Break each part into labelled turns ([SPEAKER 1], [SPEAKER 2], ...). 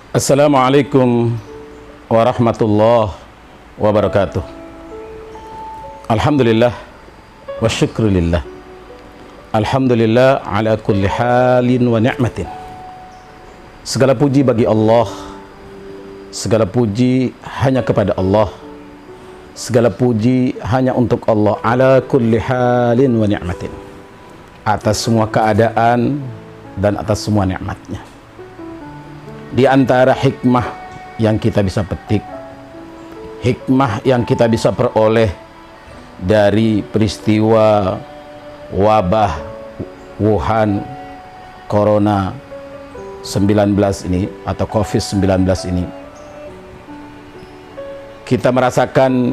[SPEAKER 1] Assalamualaikum warahmatullahi wabarakatuh. Alhamdulillah wa syukrulillah. Alhamdulillah ala kulli halin wa ni'matin. Segala puji bagi Allah. Segala puji hanya kepada Allah. Segala puji hanya untuk Allah. Ala kulli halin wa ni'matin. Atas semua keadaan dan atas semua nikmatnya. Di antara hikmah yang kita bisa petik, hikmah yang kita bisa peroleh dari peristiwa wabah Wuhan Corona 19 ini atau COVID-19 ini, kita merasakan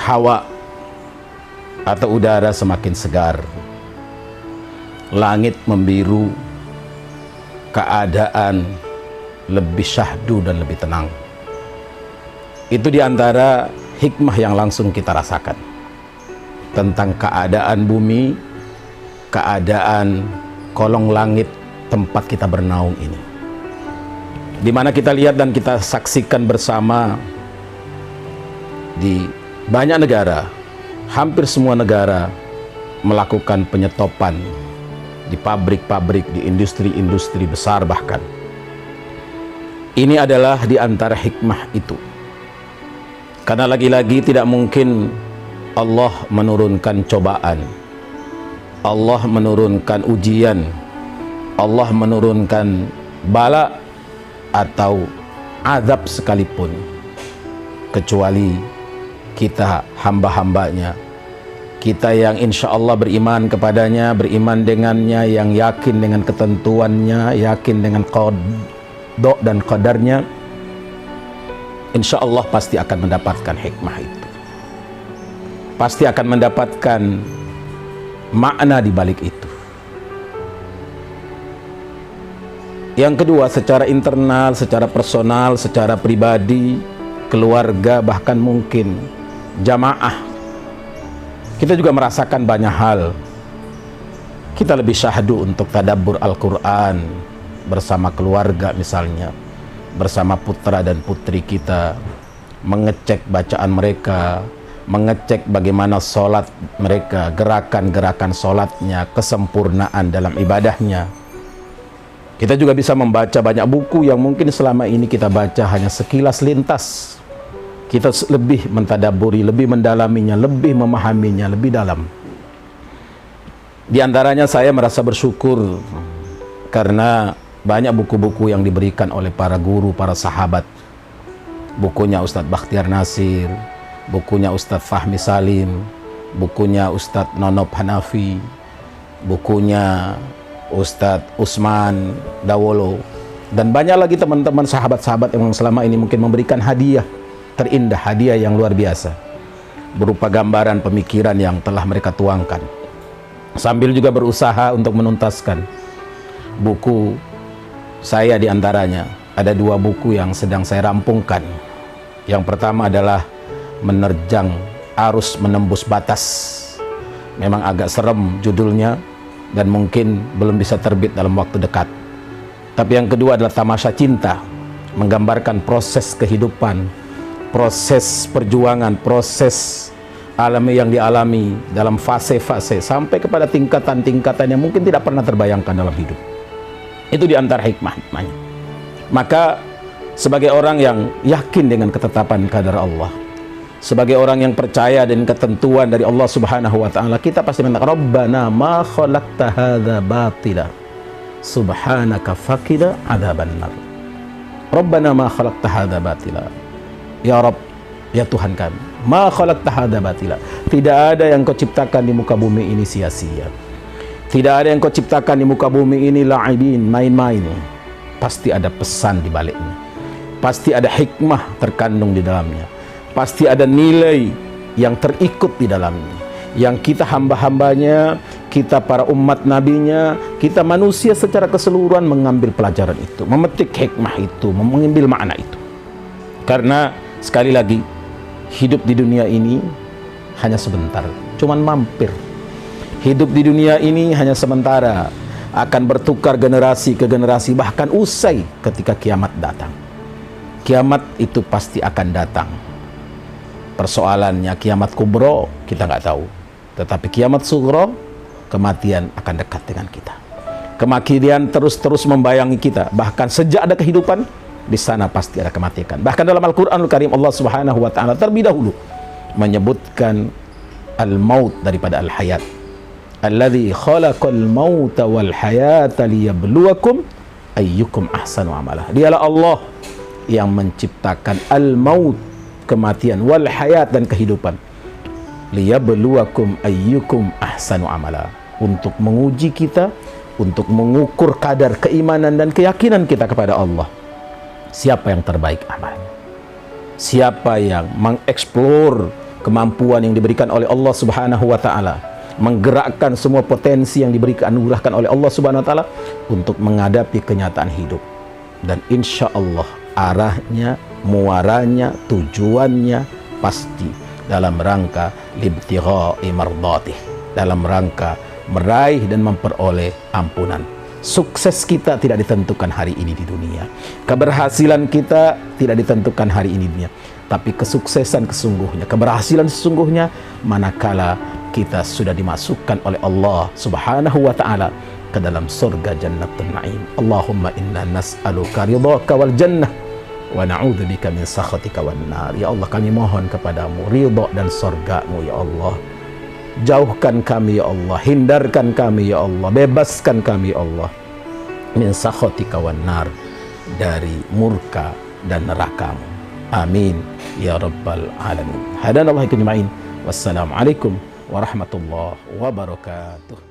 [SPEAKER 1] hawa atau udara semakin segar, langit membiru, keadaan lebih syahdu dan lebih tenang. Itu diantara hikmah yang langsung kita rasakan tentang keadaan bumi, keadaan kolong langit tempat kita bernaung ini, di mana kita lihat dan kita saksikan bersama di banyak negara, hampir semua negara melakukan penyetopan di pabrik-pabrik, di industri-industri besar bahkan. Ini adalah di antara hikmah itu. Karena lagi-lagi tidak mungkin Allah menurunkan cobaan, Allah menurunkan ujian, Allah menurunkan bala atau azab sekalipun, kecuali kita hamba-hambanya, kita yang insya Allah beriman kepadanya, beriman dengannya, yang yakin dengan ketentuannya, yakin dengan qada dan qadarnya, insya Allah pasti akan mendapatkan hikmah itu, pasti akan mendapatkan makna di balik itu. Yang kedua, secara internal, secara personal, secara pribadi, keluarga, bahkan mungkin jamaah, kita juga merasakan banyak hal. Kita lebih syahdu untuk tadabbur Al-Quran bersama keluarga misalnya, bersama putra dan putri kita, mengecek bacaan mereka, mengecek bagaimana sholat mereka, gerakan-gerakan sholatnya, kesempurnaan dalam ibadahnya. Kita juga bisa membaca banyak buku yang mungkin selama ini kita baca hanya sekilas lintas. Kita lebih mentadaburi, lebih mendalaminya, lebih memahaminya lebih dalam. Di antaranya saya merasa bersyukur karena banyak buku-buku yang diberikan oleh para guru, para sahabat. Bukunya Ustadz Bakhtiar Nasir, bukunya Ustadz Fahmi Salim, bukunya Ustadz Nonob Hanafi, bukunya Ustadz Usman Dawolo, dan banyak lagi teman-teman sahabat-sahabat yang selama ini mungkin memberikan hadiah terindah, hadiah yang luar biasa berupa gambaran pemikiran yang telah mereka tuangkan, sambil juga berusaha untuk menuntaskan buku saya. Di antaranya ada dua buku yang sedang saya rampungkan. Yang pertama adalah Menerjang Arus Menembus Batas. Memang agak serem judulnya dan mungkin belum bisa terbit dalam waktu dekat. Tapi yang kedua adalah Tamasya Cinta, menggambarkan proses kehidupan, proses perjuangan, proses alami yang dialami dalam fase-fase sampai kepada tingkatan-tingkatan yang mungkin tidak pernah terbayangkan dalam hidup. Itu diantara hikmah-hikmahnya. Maka sebagai orang yang yakin dengan ketetapan qadar Allah, sebagai orang yang percaya dengan ketentuan dari Allah Subhanahu wa taala, kita pasti mengatakan Rabbana ma khalaqta hadza batila subhanaka faqina adzabannar. Rabbana ma khalaqta hadza batila. Ya Rabb, ya Tuhan kami, ma khalaqta hadza batila. Tidak ada yang kau ciptakan di muka bumi ini sia-sia. Tidak ada yang kau ciptakan di muka bumi ini la'ibin, main-main. Pasti ada pesan di baliknya. Pasti ada hikmah terkandung di dalamnya. Pasti ada nilai yang terikut di dalamnya. Yang kita hamba-hambanya, kita para umat nabinya, kita manusia secara keseluruhan mengambil pelajaran itu, memetik hikmah itu, mengambil makna itu. Karena sekali lagi, hidup di dunia ini hanya sebentar, cuman mampir. Hidup di dunia ini hanya sementara, akan bertukar generasi ke generasi, bahkan usai ketika kiamat datang. Kiamat itu pasti akan datang. Persoalannya kiamat kubro kita nggak tahu, tetapi kiamat sugro, kematian akan dekat dengan kita. Kematian terus-terus membayangi kita, bahkan sejak ada kehidupan di sana pasti ada kematian. Bahkan dalam Al-Qur'anul Karim Allah Subhanahu wa taala terlebih dahulu menyebutkan al-maut daripada al-hayat. Alladzi khalaqal mauta wal hayata liyabluwakum ayyukum ahsanu amala. Dialah Allah yang menciptakan al-maut, kematian, wal hayat, dan kehidupan, liyabluwakum ayyukum ahsanu amala, untuk menguji kita, untuk mengukur kadar keimanan dan keyakinan kita kepada Allah. Siapa yang terbaik amalnya, siapa yang mengeksplor kemampuan yang diberikan oleh Allah Subhanahu wa taala, menggerakkan semua potensi yang diberikan, anugerahkan oleh Allah Subhanahu wa taala untuk menghadapi kenyataan hidup. Dan insya Allah arahnya, muaranya, tujuannya pasti dalam rangka libtigha'i mardatih, dalam rangka meraih dan memperoleh ampunan. Sukses kita tidak ditentukan hari ini di dunia, keberhasilan kita tidak ditentukan hari ini di dunia, tapi kesuksesan sesungguhnya, keberhasilan sesungguhnya manakala kita sudah dimasukkan oleh Allah Subhanahu wa taala ke dalam surga Jannatul Na'im. Allahumma inna nas'aluka ridhaka wal jannah wa na'udzubika min sakhatika wan nar. Ya Allah, kami mohon kepadamu ridha dan surga-Mu ya Allah. Jauhkan kami ya Allah, hindarkan kami ya Allah, bebaskan kami ya Allah min sakhatika wan nar, dari murka dan neraka-Mu. Amin ya rabbal alamin. Hadanallahu ijma'in. Wassalamualaikum warahmatullahi wabarakatuh.